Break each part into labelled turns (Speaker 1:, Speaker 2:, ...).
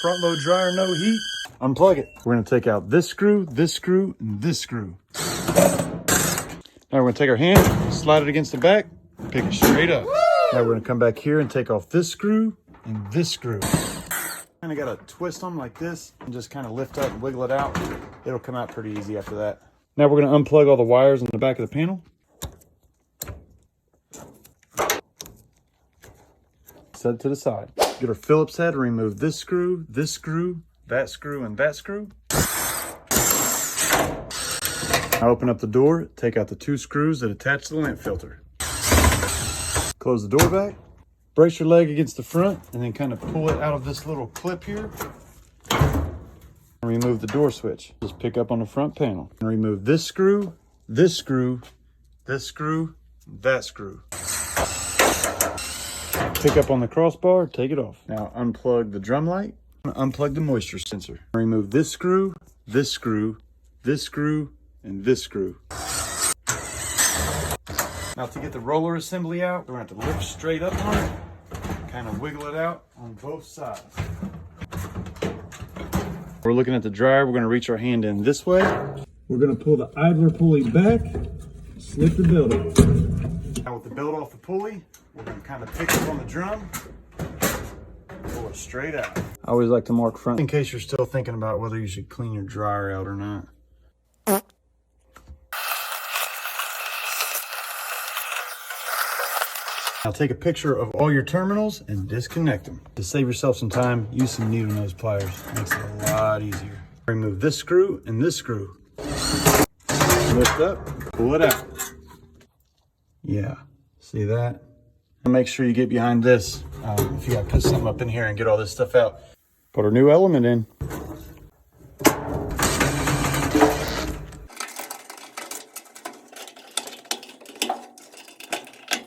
Speaker 1: Front load dryer, no heat. Unplug it. We're gonna take out this screw, and this screw. Now we're gonna take our hand, slide it against the back, pick it straight up. Now we're gonna come back here and take off this screw and this screw. Kind of gotta twist them like this and just kind of lift up and wiggle it out. It'll come out pretty easy after that. Now we're gonna unplug all the wires in the back of the panel. Set it to the side. Get our Phillips head and remove this screw, that screw, and that screw. Now open up the door, take out the 2 screws that attach to the lint filter. Close the door back, brace your leg against the front, and then kind of pull it out of this little clip here. And remove the door switch. Just pick up on the front panel. And remove this screw, this screw, this screw, that screw. Pick up on the crossbar, take it off. Now unplug the drum light, unplug the moisture sensor. Remove this screw, this screw, this screw, and this screw. Now to get the roller assembly out, we're going to have to lift straight up on it, kind of wiggle it out on both sides. We're looking at the dryer, we're going to reach our hand in this way. We're going to pull the idler pulley back, slip the belt off. Now with the belt off the pulley, we're going to kind of pick up on the drum, pull it straight out. I always like to mark front in case you're still thinking about whether you should clean your dryer out or not. Now take a picture of all your terminals and disconnect them. To save yourself some time, use some needle nose pliers. It makes it a lot easier. Remove this screw and this screw. Lift up, pull it out. Yeah, see that? And make sure you get behind this if you gotta put something up in here and get all this stuff out. Put our new element in.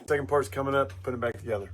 Speaker 1: Second part's coming up, put it back together.